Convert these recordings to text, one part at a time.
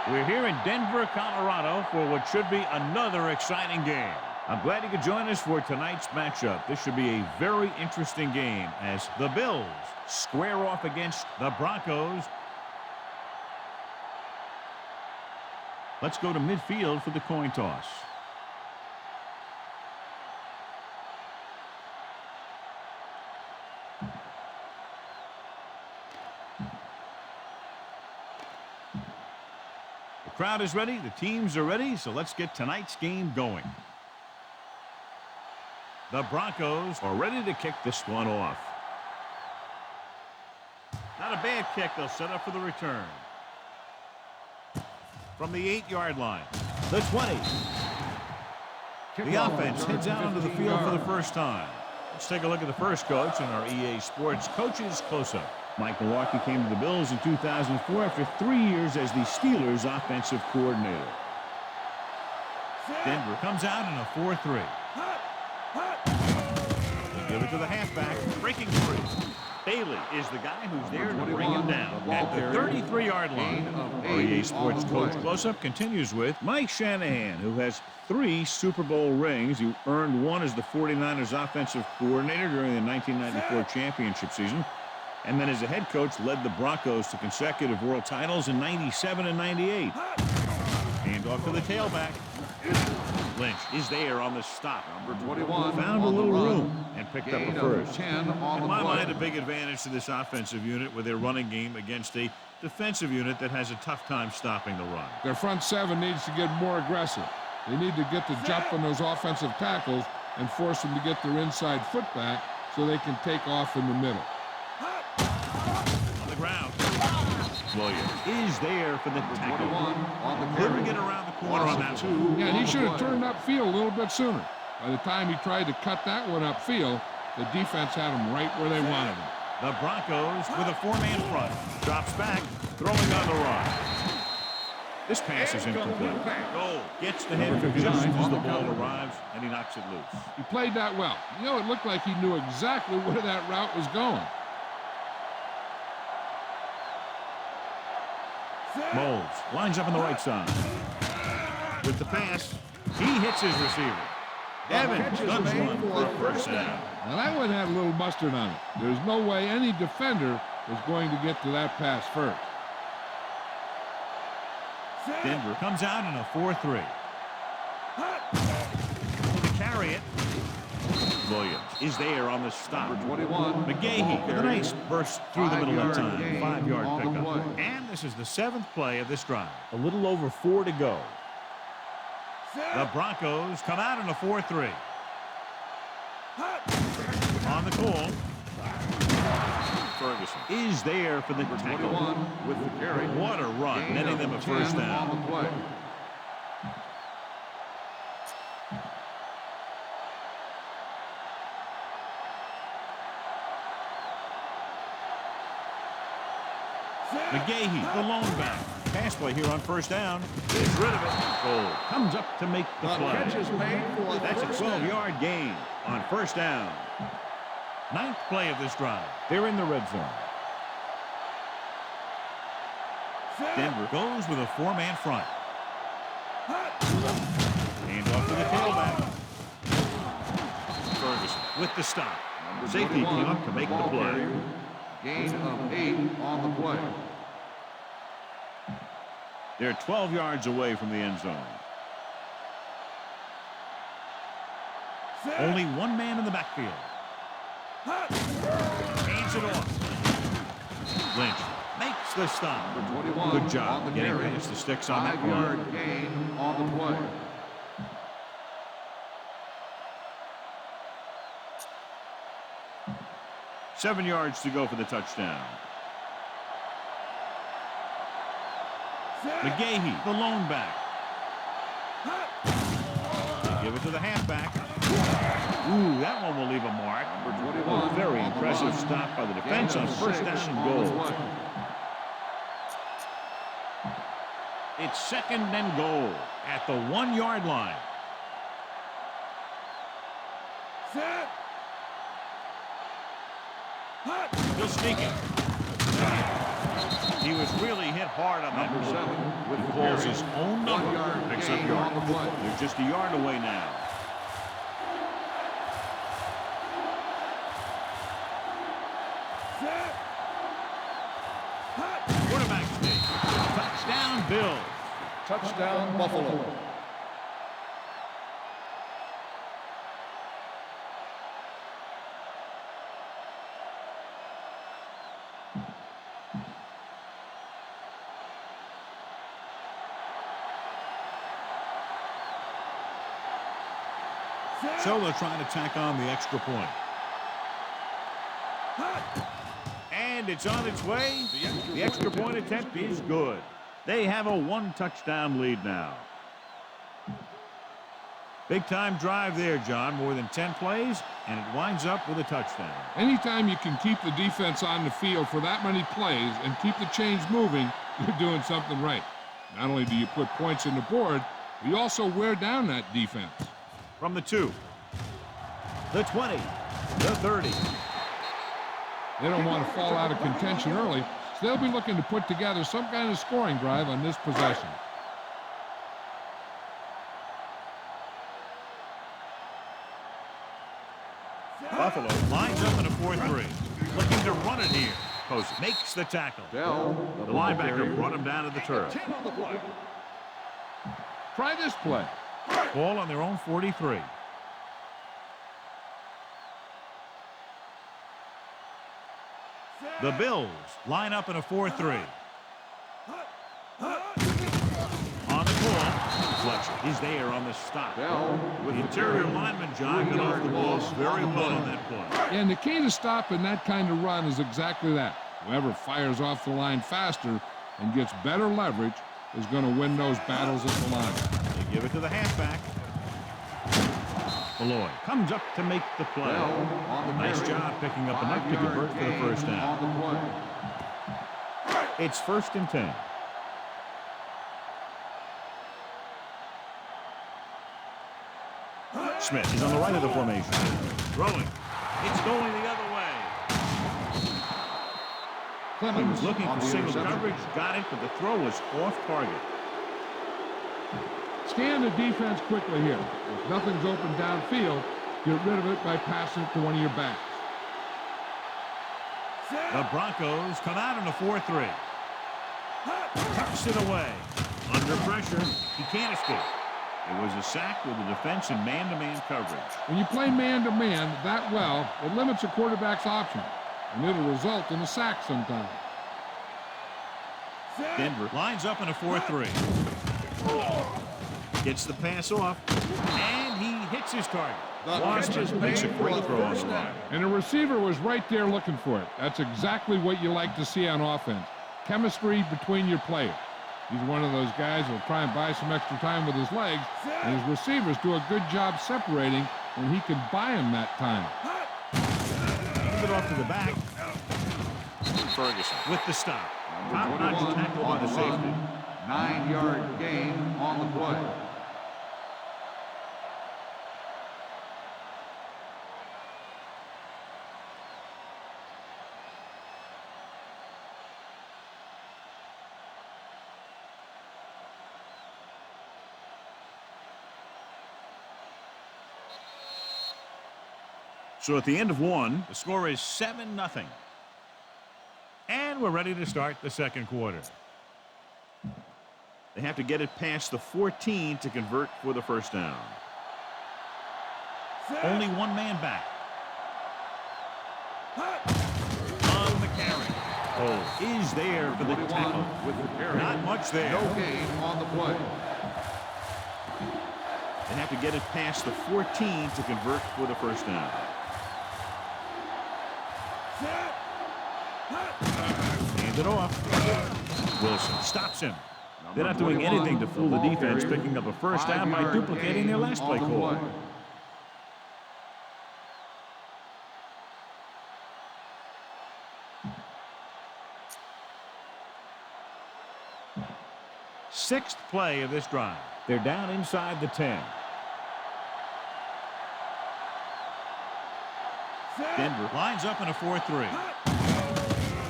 We're here in Denver, Colorado for what should be another exciting game. I'm glad you could join us for tonight's matchup. This should be a very interesting game as the Bills square off against the Broncos. Let's go to midfield for the coin toss. The crowd is ready, the teams are ready, so let's get tonight's game going. The Broncos are ready to kick this one off. Not a bad kick. They'll set up for the return. From the 8-yard line. The 20. The offense heads out onto the field for the first time. Let's take a look at the first coach in our EA Sports Coaches Close-Up. Mike Milwaukee came to the Bills in 2004 after 3 years as the Steelers' offensive coordinator. Denver comes out in a 4-3. They give it to the halfback, breaking free. Bailey is the guy who's there to bring him down at the 33-yard line. Our EA Sports Coach Close-Up continues with Mike Shanahan, who has 3 Super Bowl rings. He earned one as the 49ers offensive coordinator during the 1994 championship season. And then as a head coach, led the Broncos to consecutive world titles in 97 and 98. Hand off to the tailback. Lynch is there on the stop. Number 21 found a little room and picked up Gain a first. 10 on In the my play. mind, a big advantage to this offensive unit with their running game against a defensive unit that has a tough time stopping the run. Their front seven needs to get more aggressive. They need to get the jump on those offensive tackles and force them to get their inside foot back so they can take off in the middle. On the ground. Williams is there for the tackle. 21 on the Couldn't carry. get around the corner on that one. Yeah, he should have turned upfield a little bit sooner. By the time he tried to cut that one upfield, the defense had him right where they wanted him. The Broncos with a 4-man front. Drops back, throwing on the run. This pass is incomplete. Goal gets the head just as the ball arrives, and he knocks it loose. He played that well. You know, it looked like he knew exactly where that route was going. Moles lines up on the right side. With the pass, he hits his receiver. Evans guns one for a first down. Now that one had a little mustard on it. There's no way any defender was going to get to that pass first. Denver comes out in a 4-3. To carry it, Williams is there on the stop. Number 21. McGahee with a nice burst through the middle that time. 5-yard on the pickup. play. And this is the 7th play of this drive. A little over 4 to go. The Broncos come out in a 4-3. On the call. Ferguson is there for the tackle. 21 with the carry. What a run, Gain netting of them a 10 first on down. the play. McGahee, the lone back. Pass play here on first down. Gets rid of it. Goal comes up to make the play. Catch is made for That's a first down. 12-yard gain on first down. 9th play of this drive. They're in the red zone. Denver goes with a 4-man front. Hand off to the tailback. Ferguson with the stop. Number Safety 21, came up to make the ball play. carrier. Gain of 8 on the play. They're 12 yards away from the end zone. Only one man in the backfield. Hands it off. Lynch makes the stop. Number 21 Good on job the getting carry. past the sticks on that 5-yard run. gain on the play. Seven yards to go for the touchdown. McGahee, the lone back. They give it to the halfback. Ooh, that one will leave a mark. Number 21 A very on the impressive run. stop by the defense Gain on of first 6 down and on the goal. play. It's 2nd and goal at the 1-yard line. Still sneaking. He was really hit hard on that Number play. 7 with He the calls carry. his own number. 1 yard Picks up gain yards. on the play. They're just a yard away now. Quarterback sneak. Touchdown, Bills. Touchdown, Buffalo. So they're trying to tack on the extra point. And it's on its way. The extra point attempt is good. They have a 1-touchdown lead now. Big-time drive there, John. More than 10 plays, and it winds up with a touchdown. Anytime you can keep the defense on the field for that many plays and keep the chains moving, you're doing something right. Not only do you put points on the board, but you also wear down that defense. From the 2, the 20, the 30. They don't want to fall out of contention early, so they'll be looking to put together some kind of scoring drive on this possession. Buffalo lines up in a 4-3. Looking to run it here. Post makes the tackle. Bell, The linebacker brought him down to the turf. Try this play. Ball on their own 43. The Bills line up in a 4-3. On the ball, deflection is there on the stop. Bell The with the interior carry. lineman, John, got off the ball very well on that play. And the key to stopping that kind of run is exactly that. Whoever fires off the line faster and gets better leverage is going to win those battles at the line. They give it to the halfback. Malloy comes up to make the play. Bell on the Nice carry. job picking up enough to 5 convert yard for the gain first down. on the play. It's 1st and 10. Smith is on the right of the formation. Throwing. It's going the other way. He was Clemens looking on for the single interception. coverage, got it, but the throw was off target. Scan the defense quickly here. If nothing's open downfield, get rid of it by passing it to one of your backs. The Broncos come out in a 4-3. Tucks it away. Under pressure, he can't escape. It was a sack with the defense in man-to-man coverage. When you play man-to-man that well, it limits a quarterback's options, and it'll result in a sack sometimes. Denver lines up in a 4-3. Gets the pass off, and he hits his target. Washington makes a great throw on the line. And the receiver was right there looking for it. That's exactly what you like to see on offense. Chemistry between your players. He's one of those guys who'll try and buy some extra time with his legs, and his receivers do a good job separating when he can buy him that time. Give it off to the back. Ferguson with the stop. Top-notch 21 tackle by on the the safety. run. 9 yard gain on the play. So at the end of 1, the score is 7-0. And we're ready to start the second quarter. They have to get it past the 14 to convert for the first down. Only one man back. On the carry. Oh, is there for the 21 tackle. with the carry. Not much there. No gain on the play. They have to get it past the 14 to convert for the first down. Hand it off. Wilson stops him. They're not doing anything to fool the defense, picking up a first down by duplicating their last play call. Sixth play of this drive. They're down inside the 10. Denver lines up in a 4-3.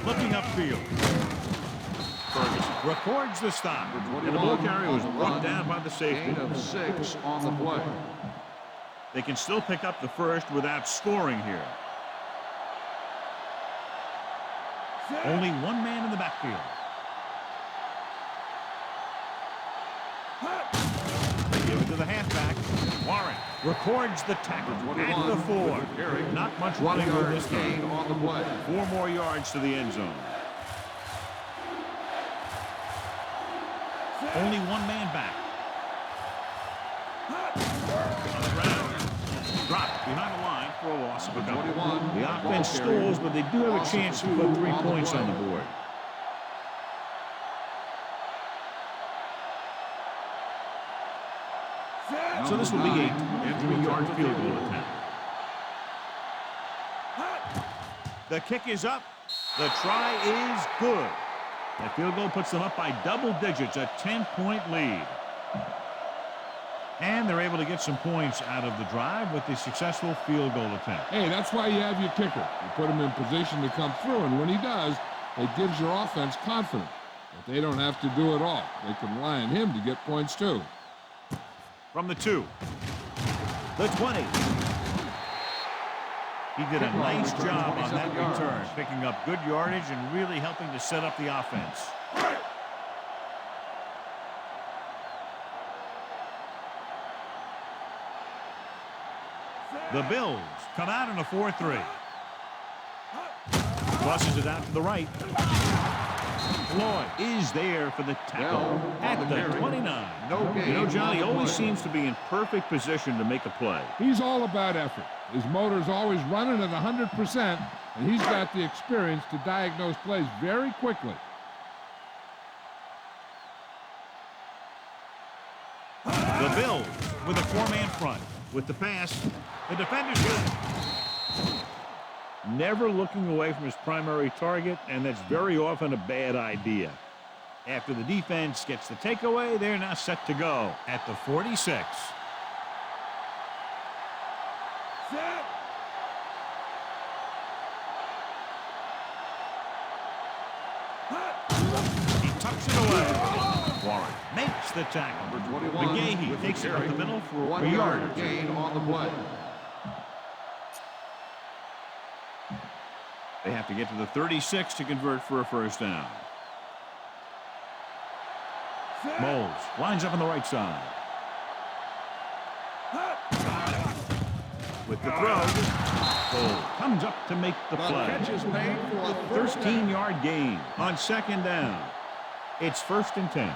Looking upfield. Ferguson records the stop. And the ball carrier was brought down by the safety. Gain of 6 on the play. They can still pick up the first without scoring here. Only one man in the backfield. They give it to the halfback. Warren records the tackle at the 4. Not much running on this gain time. on the play. 4 more yards to the end zone. Only one man back. On the ground. Dropped behind the line for a loss of a couple. 21. The offense stalls, but they do have a chance to put 3 points on the board. So this will be a 23-yard field goal attempt. The kick is up. The try is good. That field goal puts them up by double digits, a 10-point lead. And they're able to get some points out of the drive with the successful field goal attempt. Hey, that's why you have your kicker. You put him in position to come through, and when he does, it gives your offense confidence that they don't have to do it all. They can rely on him to get points too. From the 2. The 20. He did a nice job on that return, picking up good yardage and really helping to set up the offense. The Bills come out in a 4-3. Crosses it out to the right. Floyd is there for the tackle at the 29. You know, Johnny always seems to be in perfect position to make a play. He's all about effort. His motor's always running at 100%, and he's got the experience to diagnose plays very quickly. The Bills with a 4-man front. With the pass, the defender's got it. Never looking away from his primary target, and that's very often a bad idea. After the defense gets the takeaway, they're now set to go at the 46. He tucks it away. Warren makes the tackle. McGahee takes it up the middle for 1 a yard yard. gain on the play. They have to get to the 36 to convert for a first down. Moles lines up on the right side. With the throw, Cole comes up to make the play. Catch is made for a first down. 13-yard gain on second down. It's 1st and 10.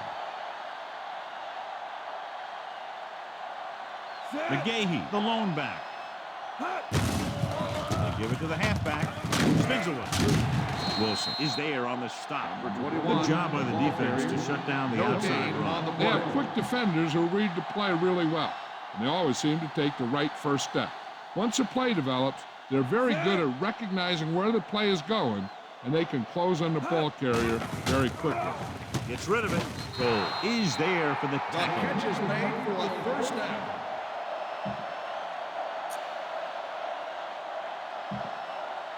McGahee, the lone back. They give it to the halfback. Spins away. Wilson is there on the stop. Good job by the defense to shut down the outside run. They have quick defenders who read the play really well, and they always seem to take the right first step. Once a play develops, they're very good at recognizing where the play is going, and they can close on the ball carrier very quickly. Gets rid of it. Cole is there for the tackle. Catch is made for a first down.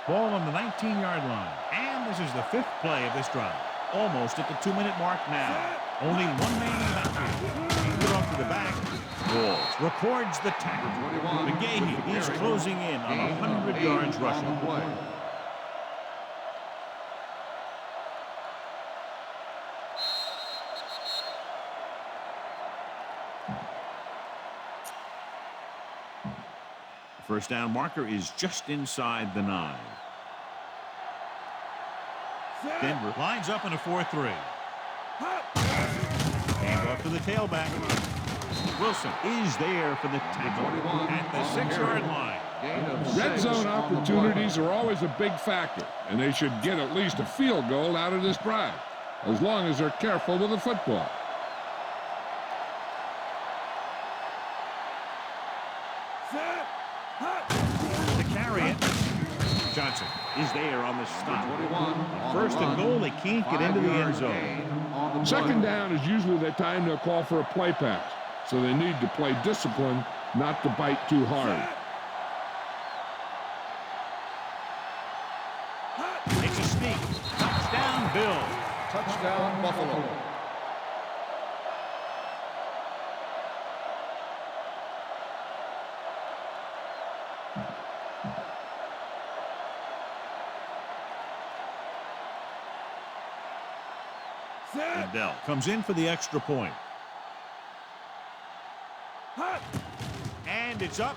Ball on the 19-yard line. And this is the 5th play of this drive. Almost at the 2-minute mark now. Only one man in the backfield. He put off to the back. Walls records the tackle. McGahee is closing in on 100 yards rushing. The first down marker is just inside the 9. Denver lines up in a 4-3. Hand off to the tailback. Wilson is there for the tackle at the 6-yard line. Red zone opportunities are always a big factor, and they should get at least a field goal out of this drive, as long as they're careful with the football. To carry it, Johnson is there on the stop. First and goal, they can't get into the end zone. Second down is usually the time they'll call for a play pass, so they need to play discipline, not to bite too hard. Makes a sneak. Touchdown, Bill. Touchdown, Buffalo. Dell comes in for the extra point. And it's up.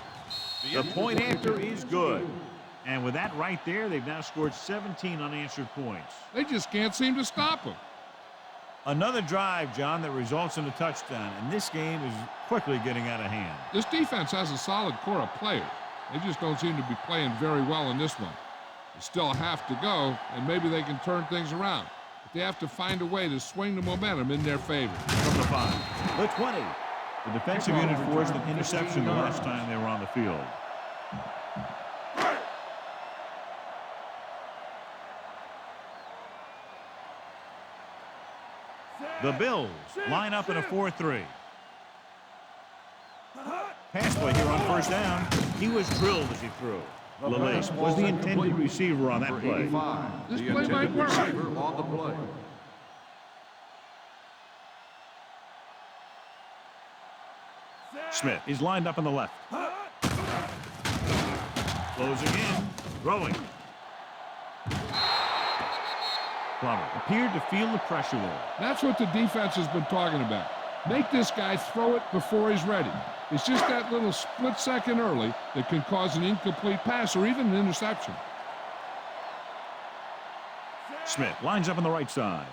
The point after is good. And with that right there, they've now scored 17 unanswered points. They just can't seem to stop him. Another drive, John, that results in a touchdown. And this game is quickly getting out of hand. This defense has a solid core of players. They just don't seem to be playing very well in this one. They still have to go, and maybe they can turn things around. They have to find a way to swing the momentum in their favor. From the 5, the 20. The defensive unit forced an interception the last time they were on the field. The Bills line up in a 4-3. Pass play here on first down. He was drilled as he threw. LeLace was the intended receiver on that play. This play might work. On the play. Smith is lined up on the left. Closing in, throwing. Plummer appeared to feel the pressure there. That's what the defense has been talking about. Make this guy throw it before he's ready. It's just that little split second early that can cause an incomplete pass or even an interception. Smith lines up on the right side.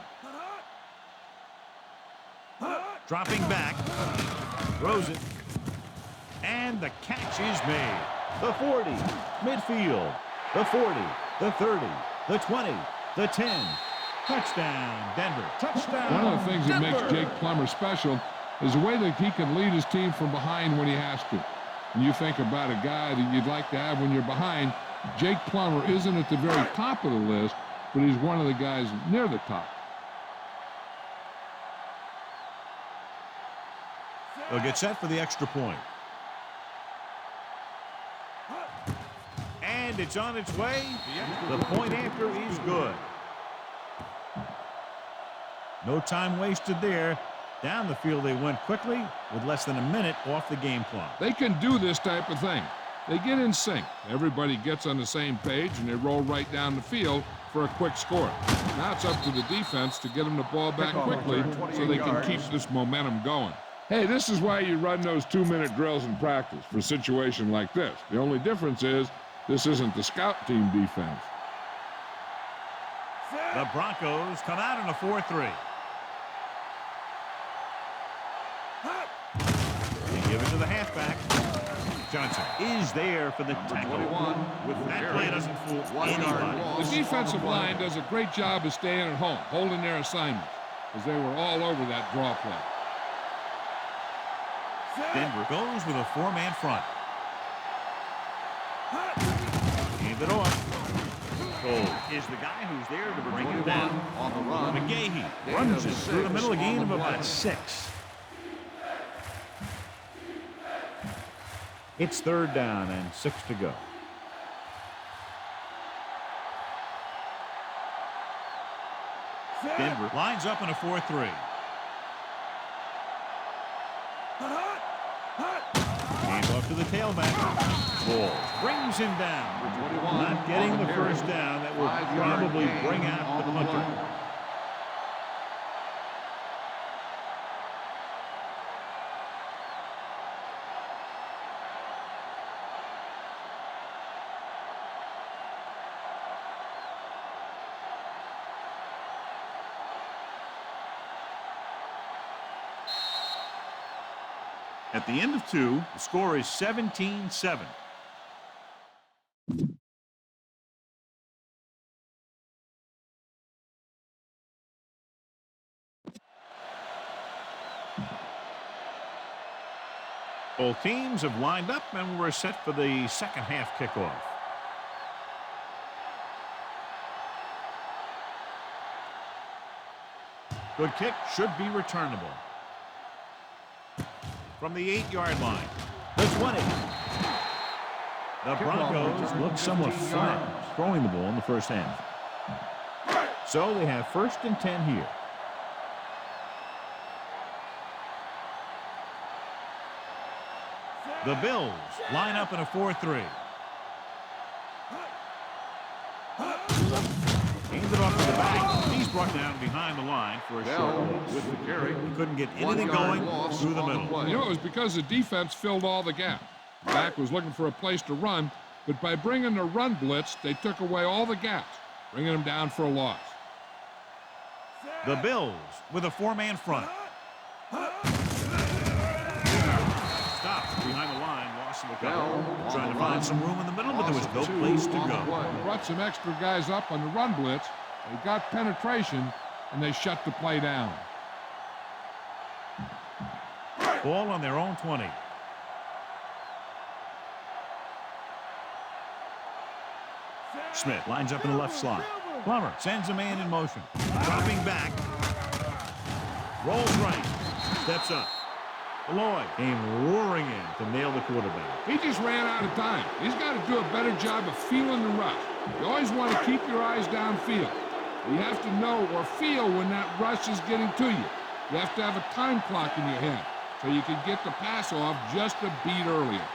Dropping back. Throws it. And the catch is made. The 40. Midfield. The 40. The 30. The 20. The 10. Touchdown, Denver. Touchdown. One of the things that makes Denver. Jake Plummer special is the way that he can lead his team from behind when he has to. When you think about a guy that you'd like to have when you're behind, Jake Plummer isn't at the very top of the list, but he's one of the guys near the top. They'll get set for the extra point. And it's on its way. The point after is good. No time wasted there. Down the field they went quickly with less than a minute off the game clock. They can do this type of thing. They get in sync. Everybody gets on the same page, and they roll right down the field for a quick score. Now it's up to the defense to get them the ball back quickly so they can keep this momentum going. Hey, this is why you run those 2-minute drills in practice for a situation like this. The only difference is this isn't the scout team defense. The Broncos come out in a 4-3. They give it to the halfback. Johnson is there for the tackle. With that play, doesn't fool anybody. The defensive line does a great job of staying at home, holding their assignments, because they were all over that draw play. Denver goes with a 4-man front. Hand it off. Cole is the guy who's there to bring it down. On the run. McGahee runs it through the middle, a gain of about 6. It's 3rd down and 6 to go. Denver lines up in a 4-3. Hands off to the tailback. Ball brings him down. Not getting the first down. That will probably bring out the punter. At the end of 2, the score is 17-7. Both teams have lined up and we're set for the second half kickoff. Good kick, should be returnable. From the 8-yard line, the 20. The Broncos look somewhat flat throwing the ball in the first half. So they have 1st and 10 here. The Bills line up in a 4-3. Hands it off to the back. He's brought down behind the line for a short loss. With the carry. He couldn't get anything going through the middle. You know, it was because the defense filled all the gaps. The back was looking for a place to run, but by bringing the run blitz, they took away all the gaps, bringing them down for a loss. The Bills with a 4-man front. Stopped behind the line, lost the cover. Trying to find some room in the middle, but there was no place to go. They brought some extra guys up on the run blitz. They got penetration, and they shut the play down. Ball on their own 20. Smith lines up in the left slot. Plummer sends a man in motion. Dropping back. Rolls right. Steps up. Lloyd came roaring in to nail the quarterback. He just ran out of time. He's got to do a better job of feeling the rush. You always want to keep your eyes downfield. You have to know or feel when that rush is getting to you. You have to have a time clock in your head so you can get the pass off just a beat earlier.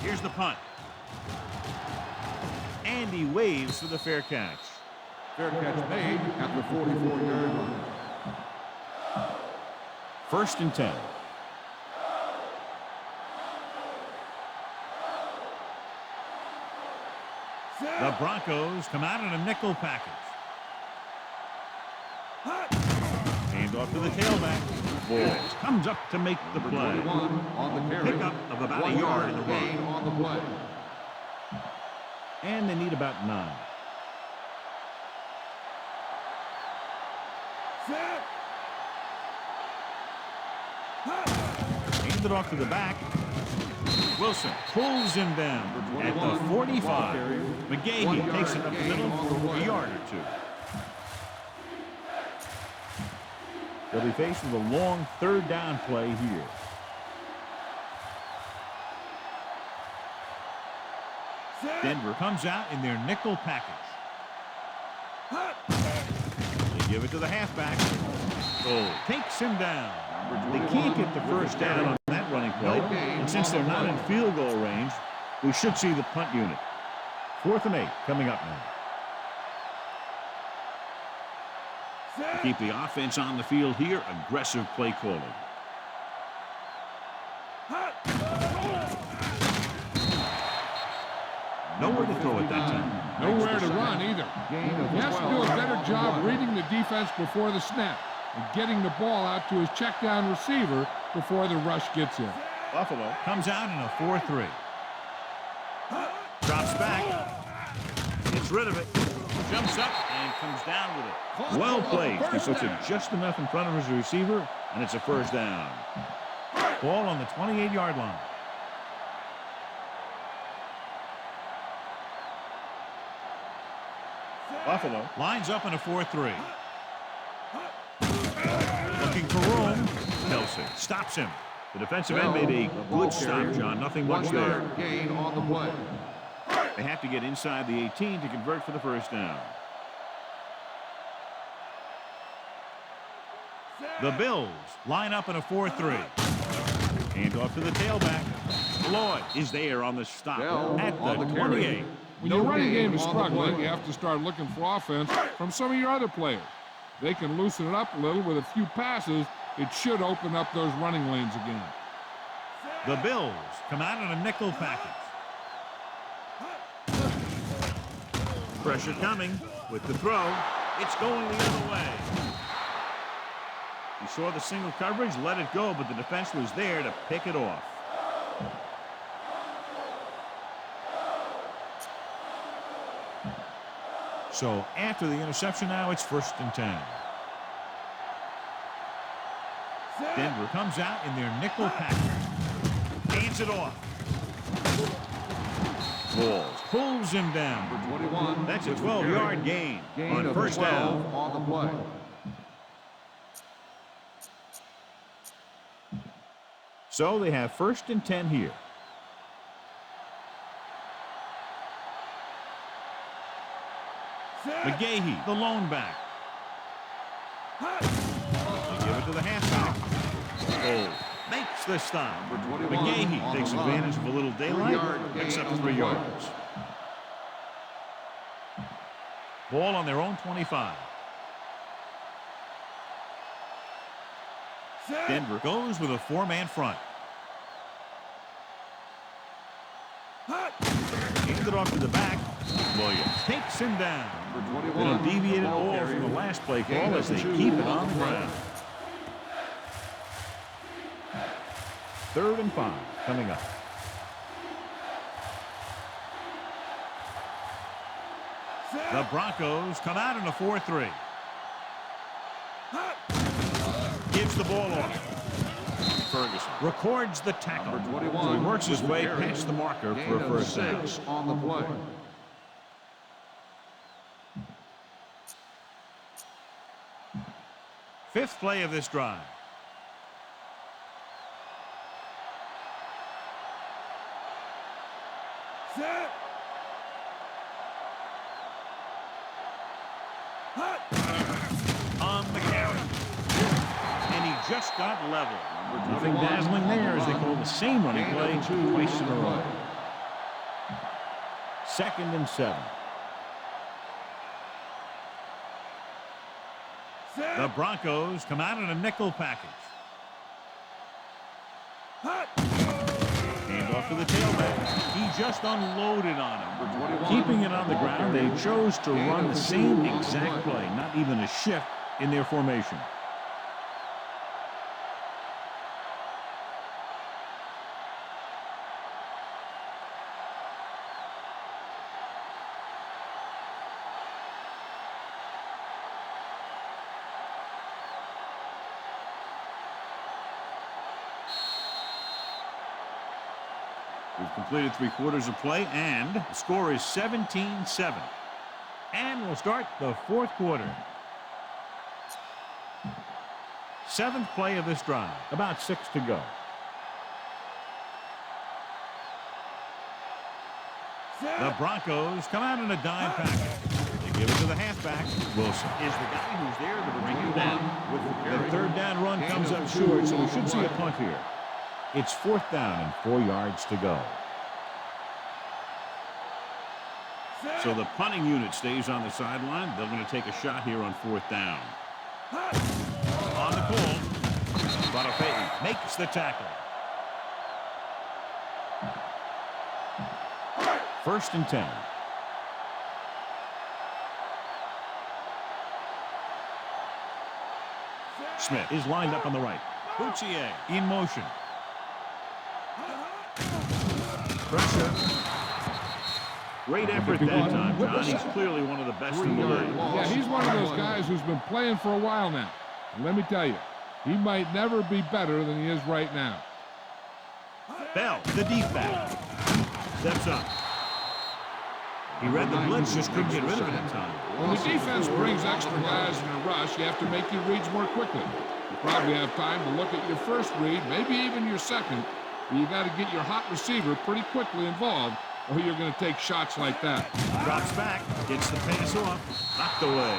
Here's the punt. And he waves for the fair catch. Fair catch made at the 44-yard line. 1st and 10. The Broncos come out in a nickel package. Hand off to the tailback. Balls comes up to make the play. 21 on the carry. Pickup of about a yard in the gain run. on the play. And they need about 9. Hand it off to the back. Wilson pulls him down at the 45. McGahee takes it up the middle for a yard or 2. They'll be faced with a long 3rd down play here. Denver comes out in their nickel package. They give it to the halfback. Oh, takes him down. They can't get the 1st down on that running play, and since they're not in field goal range, we should see the punt unit. 4th and 8 coming up now. To keep the offense on the field here, aggressive play calling. Nowhere to throw at that time. Nowhere to run either. He has to do a better job reading the defense before the snap and getting the ball out to his check down receiver before the rush gets in. Buffalo comes out in a 4-3. Drops back. Gets rid of it. Jumps up and comes down with it. Well played. He puts it just enough in front of his receiver, and it's a 1st down. Ball on the 28-yard line. Buffalo lines up in a 4-3. Looking for room. Kelsey stops him. The defensive end made a good stop, John. Nothing much there. Gain on the play. They have to get inside the 18 to convert for the 1st down. The Bills line up in a 4-3. Hand off to the tailback. Lloyd is there on the stop at the 28. When your running game is struggling, you have to start looking for offense from some of your other players. They can loosen it up a little with a few passes. It should open up those running lanes again. The Bills come out in a nickel package. Pressure coming with the throw. It's going the other way. He saw the single coverage, let it go, but the defense was there to pick it off. So after the interception now, it's 1st and 10. Denver comes out in their nickel package. Hands it off. Balls pulls him down. Number 21. That's a 12-yard gain on of 1st down. 12 on the play. So they have 1st and 10 here. McGahee, the lone back. They give it to the halfback. Oh, makes the stop. McGahee takes advantage of a little daylight, picks up 3 yards. Ball on their own 25. Denver goes with a 4-man front. Handed it off to the back. Williams takes him down. They don't deviate at all from the last play call as they keep it on the ground. 3rd and 5 coming up. The Broncos come out in a 4-3. Gives the ball off. Ferguson records the tackle. So he works his way past the marker for a first down. On the play. Fifth play of this drive. On the carry. And he just got level. Nothing dazzling there as they call the same running play twice in a row. 2nd and 7. The Broncos come out in a nickel package. Hand off to the tailback. He just unloaded on him. Keeping it on the ground, they chose to run the same exact play, not even a shift in their formation. We've completed 3/4 of play, and the score is 17-7. And we'll start the 4th quarter. 7th play of this drive. About 6 to go. The Broncos come out in a dime package. They give it to the halfback. Wilson is the guy who's there to bring him down. The 3rd down run comes up short, so we should see a punt here. It's 4th down and 4 yards to go. So the punting unit stays on the sideline. They're going to take a shot here on 4th down. On the call, Bonifay makes the tackle. 1st and 10. Smith is lined up on the right. Boutier in motion. Pressure. Great effort that time, John. He's clearly one of the best in the league. Yeah, he's one of those guys who's been playing for a while now. And let me tell you, he might never be better than he is right now. Bell, the deep back, steps up. He read the blitz, just couldn't get rid of it in time. When the defense brings extra guys in a rush, you have to make your reads more quickly. You probably have time to look at your first read, maybe even your second, but you got to get your hot receiver pretty quickly involved, or you're going to take shots like that. Drops back, gets the pass off, knocked away.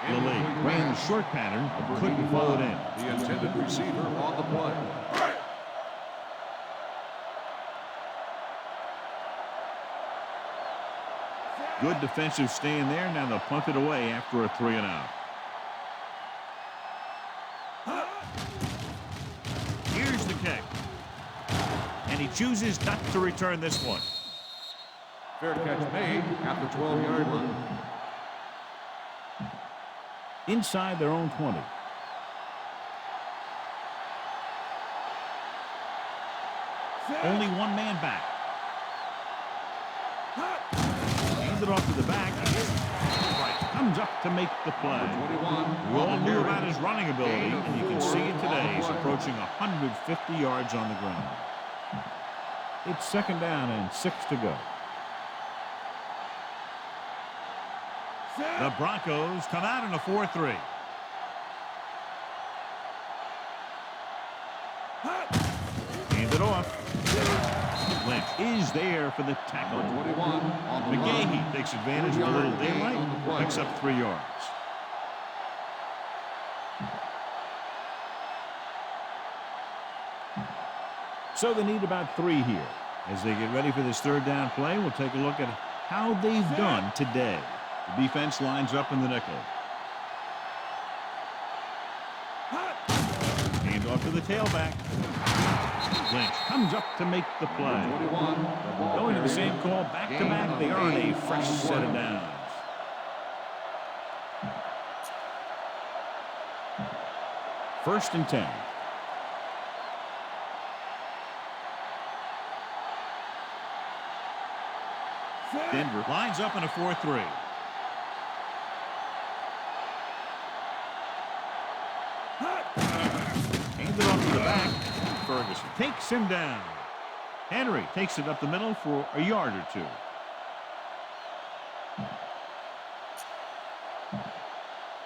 The league ran the short pattern, but couldn't follow it in. The intended receiver on the play. Good defensive stand there. Now they'll punt it away after a 3 and out. Here's the kick. And he chooses not to return this one. Fair catch made at the 12-yard line. Inside their own 20. Only one man back. Hands it off to the back. Right, comes up to make the play. We all knew about his running ability, and you can see it today. He's approaching 150 yards on the ground. It's 2nd down and 6 to go. The Broncos come out in a 4-3. Hand it off. Lynch is there for the tackle. 21 on the McGahee run. takes advantage of a little daylight, picks up 3 yards. So they need about 3 here. As they get ready for this third down play, we'll take a look at how they've done today. The defense lines up in the nickel. Hand off to the tailback. Lynch comes up to make the play. 21. Going to the same call back-to-back, they earn a fresh set of downs. First and 10. Denver lines up in a 4-3. Hands it off to the back. Ferguson takes him down. Henry takes it up the middle for a yard or 2.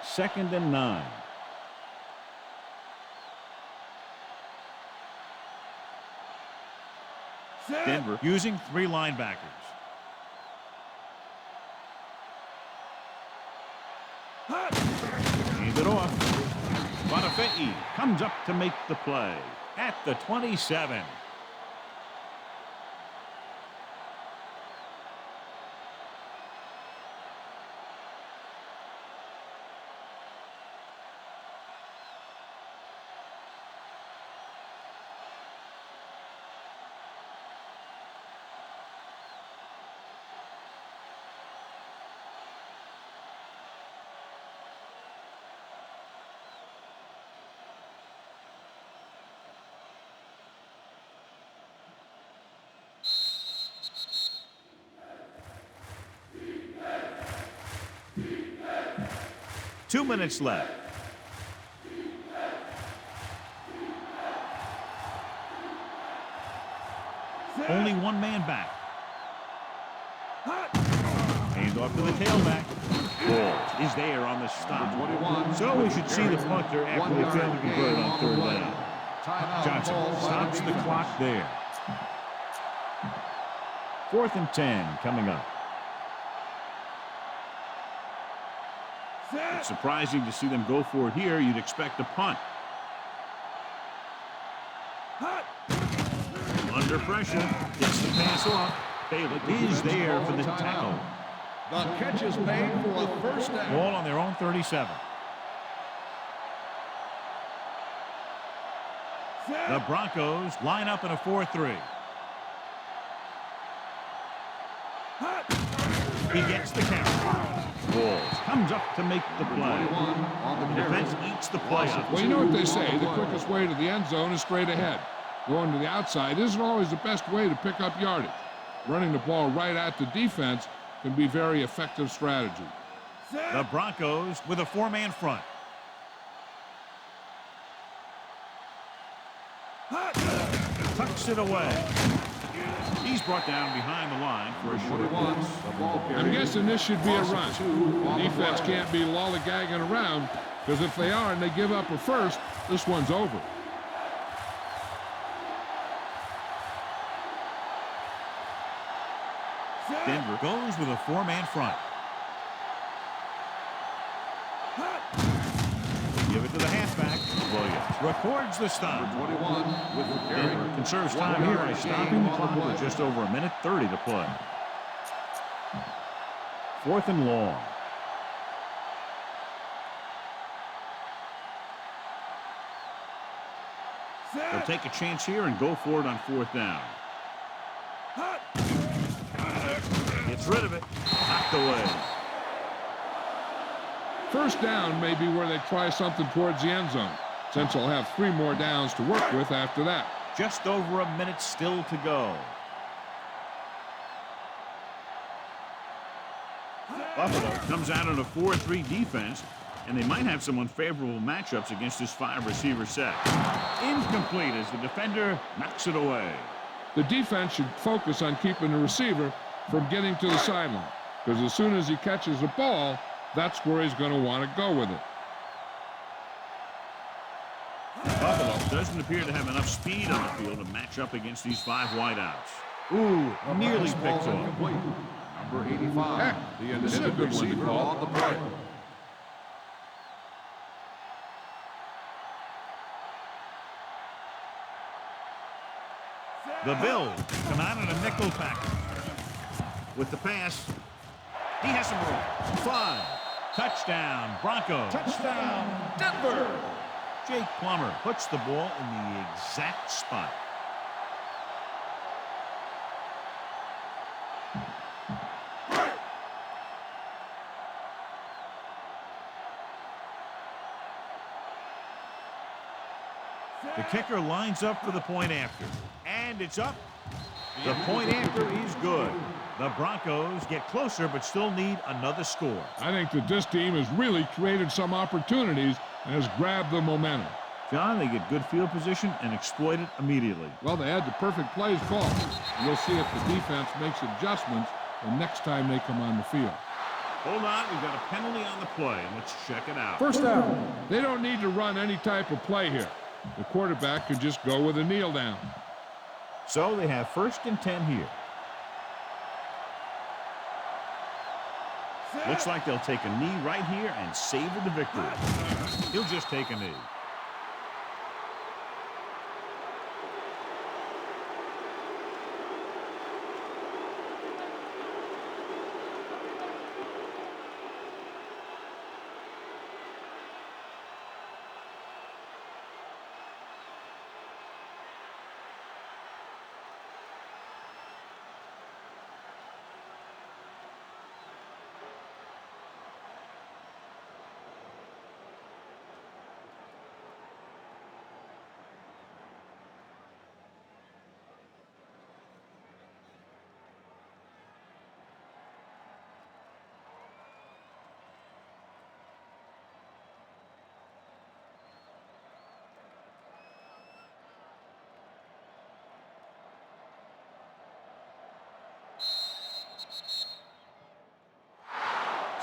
Second and 9. Denver using 3 linebackers. Hands it off. Bonifei comes up to make the play at the 27. Two minutes left. Only one man back. Hand off to the tailback. Ball is there on the stop. 21. So we should see the punter after they fail to convert on third down. Johnson stops the clock there. 4th and 10 coming up. It's surprising to see them go for it here. You'd expect a punt. Under pressure, gets the pass off. Bailey is there for the tackle. The catch is made for a first down. Ball on their own 37. The Broncos line up in a 4-3. He gets the carry. Walls comes up to make the play. The defense eats the play up. Well, you know what they say. The quickest way to the end zone is straight ahead. Going to the outside isn't always the best way to pick up yardage. Running the ball right at the defense can be very effective strategy. The Broncos with a 4-man front. Tucks it away. He's brought down behind the line for a short pass. I'm guessing this should be a run. The defense can't be lollygagging around, because if they are and they give up a first, this one's over. Denver goes with a 4-man front. Give it to the halfback. Williams records the stop. 21 with the carry. Denver conserves time here by stopping the clock with just over a minute 30 to play. 4th and long. They'll take a chance here and go for it on 4th down. Gets rid of it. Knocked away. First down may be where they try something towards the end zone, since they'll have 3 more downs to work with after that. Just over a minute still to go. Buffalo comes out in a 4-3 defense, and they might have some unfavorable matchups against this 5-receiver set. Incomplete as the defender knocks it away. The defense should focus on keeping the receiver from getting to the sideline, because as soon as he catches the ball, that's where he's going to want to go with it. Buffalo doesn't appear to have enough speed on the field to match up against these 5 wideouts. Ooh, nearly Pass picked ball off. incomplete. Number 85, the this is a intended good one to receiver call. on the play. The Bills come out in a nickel package. With the pass, he has some room. 5. Touchdown, Broncos. Touchdown, Denver. Jake Plummer puts the ball in the exact spot. The kicker lines up for the point after. And it's up. The point after is good. The Broncos get closer but still need another score. I think that this team has really created some opportunities and has grabbed the momentum. John, they get good field position and exploit it immediately. Well, they had the perfect plays called. We'll see if the defense makes adjustments the next time they come on the field. Hold on, we've got a penalty on the play. Let's check it out. First down. They don't need to run any type of play here. The quarterback could just go with a kneel down. So they have 1st and 10 here. Looks like they'll take a knee right here and savor the victory. He'll just take a knee.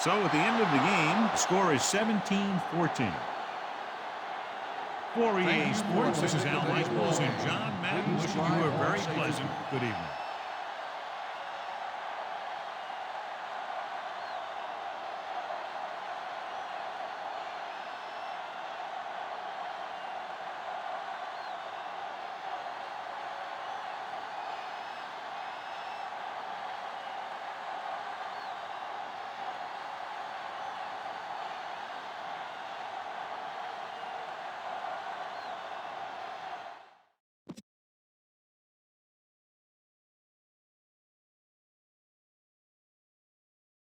So at the end of the game, the score is 17-14. For EA Sports, this is Al Michaels and John Madden wishing you a very pleasant good evening.